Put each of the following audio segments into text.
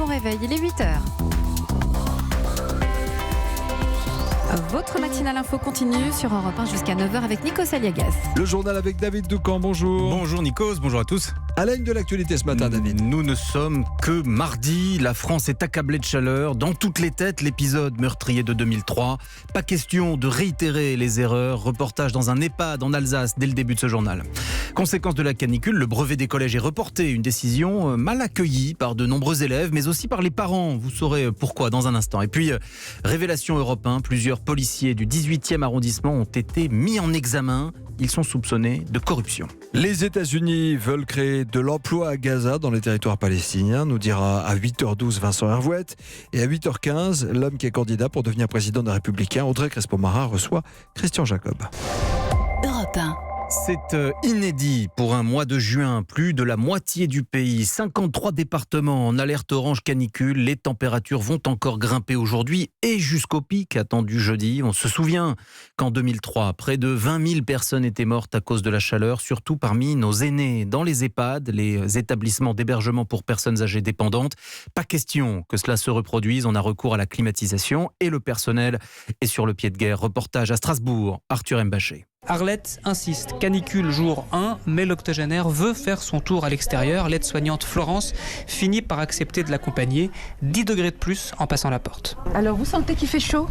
réveil, il est 8h. Votre matinale info continue sur Europe 1 jusqu'à 9h avec Nikos Aliagas. Le journal avec David Doucan, bonjour. Bonjour Nikos, bonjour à tous. À la une de l'actualité ce matin, David. Nous ne sommes que mardi, la France est accablée de chaleur. Dans toutes les têtes, l'épisode meurtrier de 2003. Pas question de réitérer les erreurs. Reportage dans un EHPAD en Alsace dès le début de ce journal. Conséquence de la canicule, le brevet des collèges est reporté. Une décision mal accueillie par de nombreux élèves, mais aussi par les parents. Vous saurez pourquoi dans un instant. Et puis, révélation Europe 1, plusieurs policiers du 18e arrondissement ont été mis en examen. Ils sont soupçonnés de corruption. Les États-Unis veulent créer de l'emploi à Gaza dans les territoires palestiniens, nous dira à 8h12 Vincent Hervouette. Et à 8h15, l'homme qui est candidat pour devenir président des Républicains, Audrey Crespo-Mara, reçoit Christian Jacob. Europe 1. C'est inédit pour un mois de juin. Plus de la moitié du pays, 53 départements en alerte orange canicule. Les températures vont encore grimper aujourd'hui et jusqu'au pic attendu jeudi. On se souvient qu'en 2003, près de 20 000 personnes étaient mortes à cause de la chaleur, surtout parmi nos aînés. Dans les EHPAD, les établissements d'hébergement pour personnes âgées dépendantes, pas question que cela se reproduise. On a recours à la climatisation et le personnel est sur le pied de guerre. Reportage à Strasbourg, Arthur Mbaché. Arlette insiste, canicule jour 1, mais l'octogénaire veut faire son tour à l'extérieur. L'aide-soignante Florence finit par accepter de l'accompagner. 10 degrés de plus en passant la porte. Alors vous sentez qu'il fait chaud ?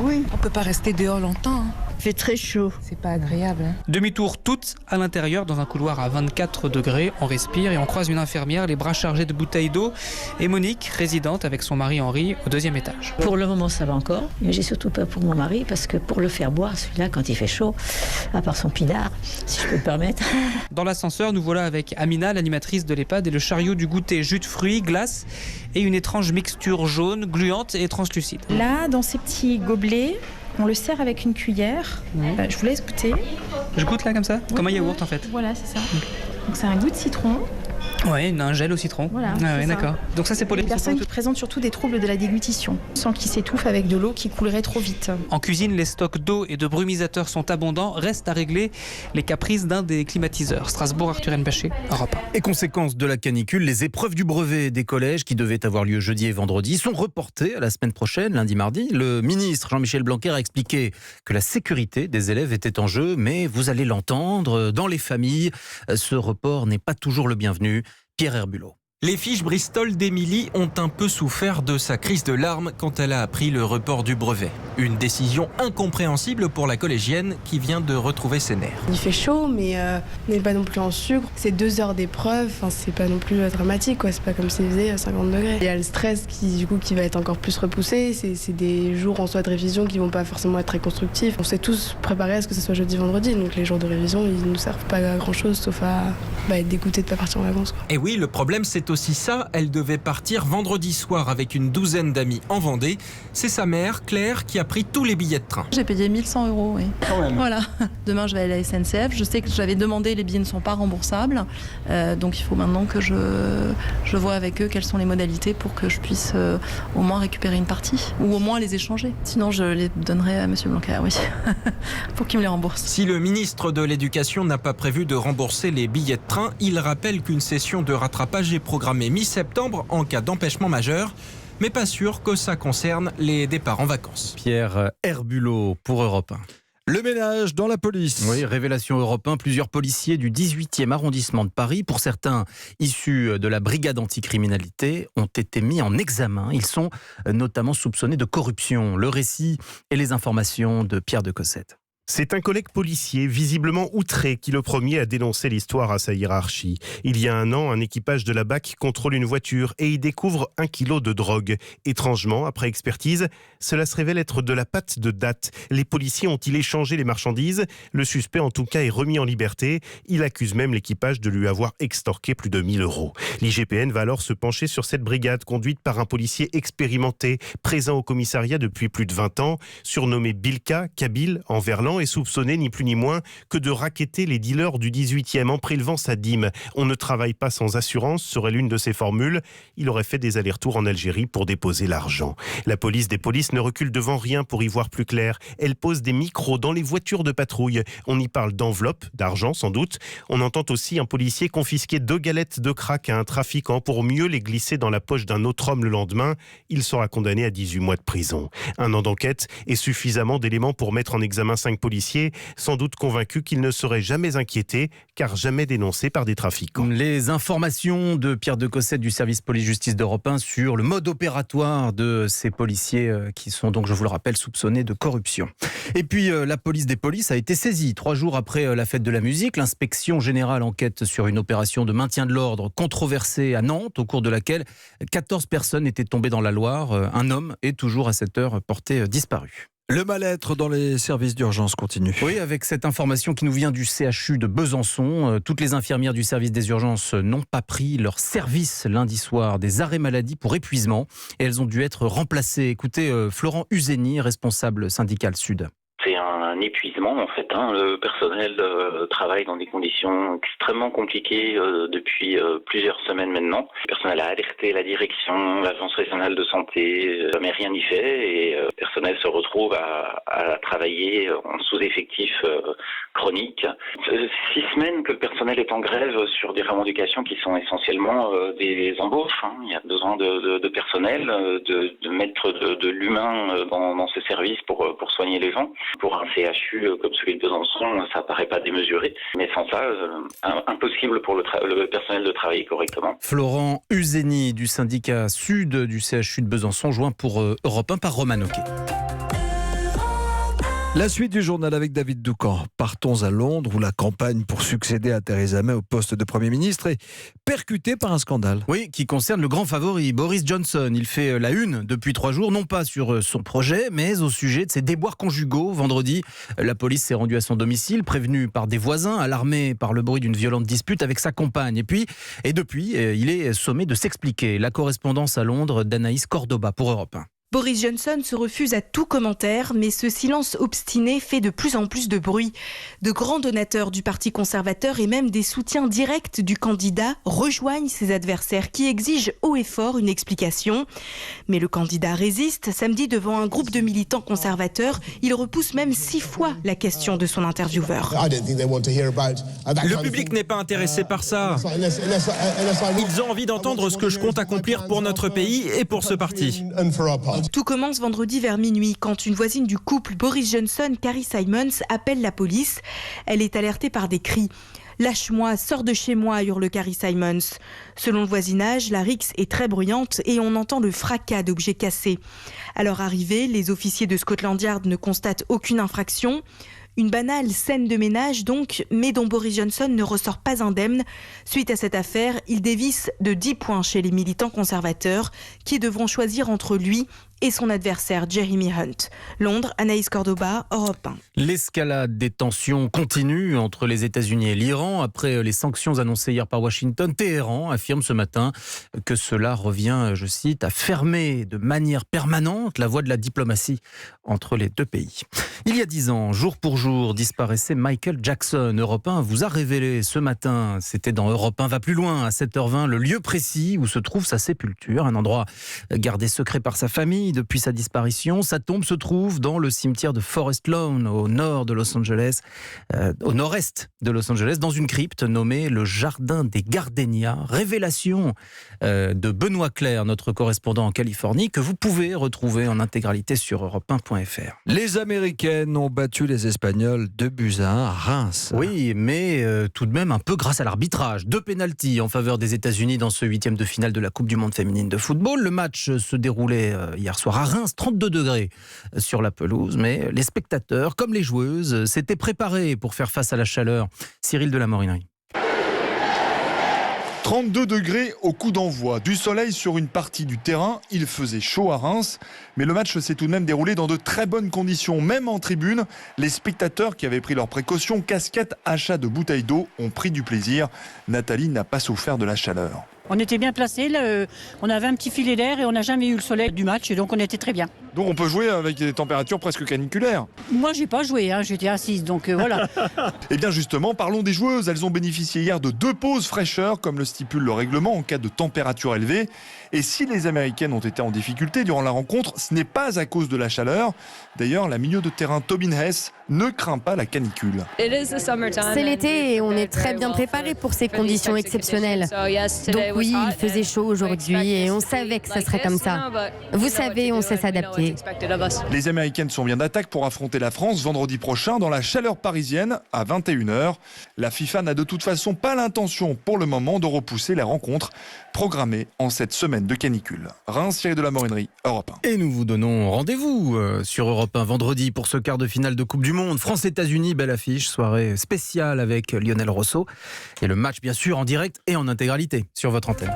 Oui, On peut pas rester dehors longtemps. il fait très chaud. C'est pas agréable. Demi-tour toutes à l'intérieur dans un couloir à 24 degrés. On respire et on croise une infirmière, les bras chargés de bouteilles d'eau. Et Monique, résidente avec son mari Henri au 2e étage. Pour le moment, ça va encore. Mais j'ai surtout peur pour mon mari parce que pour le faire boire, celui-là, quand il fait chaud, à part son pinard, si je peux me permettre. Dans l'ascenseur, nous voilà avec Amina, l'animatrice de l'EHPAD, et le chariot du goûter jus de fruits, glace et une étrange mixture jaune, gluante et translucide. Là, dans ces petits gobelets, on le sert avec une cuillère. Je vous laisse goûter. Je goûte là comme ça, comme un yaourt en fait. Voilà, c'est ça. Donc c'est un goût de citron. Ouais, un gel au citron. Voilà, Ah c'est ouais, ça. d'accord. Donc ça c'est pour les Les personnes qui présentent surtout des troubles de la déglutition, sans qu'ils s'étouffent avec de l'eau qui coulerait trop vite. En cuisine, les stocks d'eau et de brumisateurs sont abondants. Reste à régler les caprices d'un des climatiseurs. Strasbourg, Arthur Nbaché, Europe 1. Et conséquence de la canicule, les épreuves du brevet des collèges qui devaient avoir lieu jeudi et vendredi sont reportées à la semaine prochaine, lundi, mardi. Le ministre Jean-Michel Blanquer a expliqué que la sécurité des élèves était en jeu, mais vous allez l'entendre, dans les familles, ce report n'est pas toujours le bienvenu. Pierre Herbulot. Les fiches Bristol d'Émilie ont un peu souffert de sa crise de larmes quand elle a appris le report du brevet. Une décision incompréhensible pour la collégienne qui vient de retrouver ses nerfs. Il fait chaud, mais on n'est pas non plus en sucre. C'est 2 heures d'épreuve, c'est pas non plus dramatique, quoi. C'est pas comme s'il faisait 50 degrés. Il y a le stress qui va être encore plus repoussé. C'est des jours en soi de révision qui vont pas forcément être très constructifs. On s'est tous préparés à ce que ce soit jeudi, vendredi, donc les jours de révision, ils nous servent pas à grand chose, sauf à être dégoûtés de pas partir en vacances, quoi. Et oui, le problème c'est aussi ça, elle devait partir vendredi soir avec une douzaine d'amis en Vendée. C'est sa mère, Claire, qui a pris tous les billets de train. J'ai payé 1 100 €, oui. Quand même. Voilà. Demain, je vais aller à la SNCF. Je sais que j'avais demandé, les billets ne sont pas remboursables. Donc, il faut maintenant que je vois avec eux quelles sont les modalités pour que je puisse au moins récupérer une partie ou au moins les échanger. Sinon, je les donnerai à M. Blanquer, oui, pour qu'il me les rembourse. Si le ministre de l'Éducation n'a pas prévu de rembourser les billets de train, il rappelle qu'une session de rattrapage est programmée mi-septembre en cas d'empêchement majeur. Mais pas sûr que ça concerne les départs en vacances. Pierre Herbulot pour Europe 1. Le ménage dans la police. Oui, révélation Europe 1, plusieurs policiers du 18e arrondissement de Paris, pour certains issus de la brigade anticriminalité, ont été mis en examen. Ils sont notamment soupçonnés de corruption. Le récit et les informations de Pierre de Cossette. C'est un collègue policier, visiblement outré, qui le premier a dénoncé l'histoire à sa hiérarchie. Il y a 1 an, un équipage de la BAC contrôle une voiture et y découvre 1 kilo de drogue. Étrangement, après expertise, cela se révèle être de la pâte de date. Les policiers ont-ils échangé les marchandises ? Le suspect, en tout cas, est remis en liberté. Il accuse même l'équipage de lui avoir extorqué plus de 1 000 €. L'IGPN va alors se pencher sur cette brigade conduite par un policier expérimenté, présent au commissariat depuis plus de 20 ans, surnommé Bilka, Kabyle, en verlan. ans, est soupçonné ni plus ni moins que de racketter les dealers du 18e en prélevant sa dîme. On ne travaille pas sans assurance, serait l'une de ses formules. Il aurait fait des allers-retours en Algérie pour déposer l'argent. La police des polices ne recule devant rien pour y voir plus clair. Elle pose des micros dans les voitures de patrouille. On y parle d'enveloppes, d'argent sans doute. On entend aussi un policier confisquer 2 galettes de crack à un trafiquant pour mieux les glisser dans la poche d'un autre homme le lendemain. Il sera condamné à 18 mois de prison. 1 an d'enquête et suffisamment d'éléments pour mettre en examen 5 policiers, sans doute convaincus qu'ils ne seraient jamais inquiétés, car jamais dénoncés par des trafiquants. Les informations de Pierre de Cossette du service police-justice d'Europe 1 sur le mode opératoire de ces policiers qui sont donc, je vous le rappelle, soupçonnés de corruption. Et puis la police des polices a été saisie 3 jours après la fête de la musique. L'inspection générale enquête sur une opération de maintien de l'ordre controversée à Nantes, au cours de laquelle 14 personnes étaient tombées dans la Loire. Un homme est toujours à cette heure porté disparu. Le mal-être dans les services d'urgence continue. Oui, avec cette information qui nous vient du CHU de Besançon, toutes les infirmières du service des urgences n'ont pas pris leur service lundi soir, des arrêts maladie pour épuisement, et elles ont dû être remplacées. Écoutez Florent Uzeni, responsable syndical Sud. C'est un épuisement en fait. Le personnel travaille dans des conditions extrêmement compliquées depuis plusieurs semaines maintenant. Le personnel a alerté la direction, l'agence régionale de santé, mais rien n'y fait et le personnel se retrouve à travailler en sous-effectif chronique. 6 semaines que le personnel est en grève sur des revendications qui sont essentiellement des embauches. Il y a besoin de personnel, de mettre de l'humain dans ces services pour soigner les gens. Pour un CHU comme celui de Besançon, ça paraît pas démesuré. Mais sans ça, impossible pour le personnel de travailler correctement. Florent Uzeni du syndicat Sud du CHU de Besançon, joint pour Europe 1 par Roman Oquet. La suite du journal avec David Doucan. Partons à Londres où la campagne pour succéder à Theresa May au poste de Premier ministre est percutée par un scandale. Oui, qui concerne le grand favori, Boris Johnson. Il fait la une depuis 3 jours, non pas sur son projet, mais au sujet de ses déboires conjugaux. Vendredi, la police s'est rendue à son domicile, prévenue par des voisins, alarmée par le bruit d'une violente dispute avec sa compagne. Et depuis, il est sommé de s'expliquer. La correspondance à Londres d'Anaïs Cordoba pour Europe 1. Boris Johnson se refuse à tout commentaire, mais ce silence obstiné fait de plus en plus de bruit. De grands donateurs du Parti conservateur et même des soutiens directs du candidat rejoignent ses adversaires qui exigent haut et fort une explication. Mais le candidat résiste. Samedi, devant un groupe de militants conservateurs, il repousse même 6 fois la question de son intervieweur. Le public n'est pas intéressé par ça. Ils ont envie d'entendre ce que je compte accomplir pour notre pays et pour ce parti. Tout commence vendredi vers minuit quand une voisine du couple Boris Johnson, Carrie Simons, appelle la police. Elle est alertée par des cris. « Lâche-moi, sors de chez moi », hurle Carrie Simons. Selon le voisinage, la rixe est très bruyante et on entend le fracas d'objets cassés. À leur arrivée, les officiers de Scotland Yard ne constatent aucune infraction. Une banale scène de ménage donc, mais dont Boris Johnson ne ressort pas indemne. Suite à cette affaire, il dévisse de 10 points chez les militants conservateurs qui devront choisir entre lui et son adversaire Jeremy Hunt. Londres, Anaïs Cordoba, Europe 1. L'escalade des tensions continue entre les États-Unis et l'Iran. Après les sanctions annoncées hier par Washington, Téhéran affirme ce matin que cela revient, je cite, à fermer de manière permanente la voie de la diplomatie entre les 2 pays. Il y a 10 ans, jour pour jour, disparaissait Michael Jackson. Europe 1 vous a révélé ce matin, c'était dans Europe 1 va plus loin, à 7h20, le lieu précis où se trouve sa sépulture, un endroit gardé secret par sa famille depuis sa disparition. Sa tombe se trouve dans le cimetière de Forest Lawn, au nord de Los Angeles, au nord-est de Los Angeles, dans une crypte nommée le Jardin des Gardenias. Révélation de Benoît Clair, notre correspondant en Californie, que vous pouvez retrouver en intégralité sur europe1.fr. Les Américaines ont battu les Espagnols 2-1 à Reims. Oui, mais tout de même un peu grâce à l'arbitrage. 2 pénaltys en faveur des États-Unis dans ce 8e de finale de la Coupe du Monde féminine de football. Le match se déroulait hier soir à Reims, 32 degrés sur la pelouse, mais les spectateurs, comme les joueuses, s'étaient préparés pour faire face à la chaleur. Cyril de la Morinerie. 32 degrés au coup d'envoi. Du soleil sur une partie du terrain. Il faisait chaud à Reims. Mais le match s'est tout de même déroulé dans de très bonnes conditions. Même en tribune, les spectateurs qui avaient pris leurs précautions, casquettes, achats de bouteilles d'eau, ont pris du plaisir. Nathalie n'a pas souffert de la chaleur. On était bien placés, on avait un petit filet d'air et on n'a jamais eu le soleil du match, et donc on était très bien. Donc on peut jouer avec des températures presque caniculaires. Moi, j'ai pas joué, j'étais assise, donc voilà. Et bien justement, parlons des joueuses. Elles ont bénéficié hier de 2 pauses fraîcheur, comme le stipule le règlement, en cas de température élevée. Et si les Américaines ont été en difficulté durant la rencontre, ce n'est pas à cause de la chaleur. D'ailleurs, la milieu de terrain Tobin Hess ne craint pas la canicule. C'est l'été et on est très bien préparé pour ces conditions exceptionnelles. Donc oui, il faisait chaud aujourd'hui et on savait que ça serait comme ça. Vous savez, on sait s'adapter. Les Américaines sont bien d'attaque pour affronter la France vendredi prochain dans la chaleur parisienne à 21h. La FIFA n'a de toute façon pas l'intention pour le moment de repousser la rencontre programmée en cette semaine de canicule. Reims, Thierry de la Morinerie, Europe 1. Et nous vous donnons rendez-vous sur Europe 1 vendredi pour ce quart de finale de Coupe du Monde. France-États-Unis, belle affiche, soirée spéciale avec Lionel Rosso. Et le match bien sûr en direct et en intégralité sur votre antenne.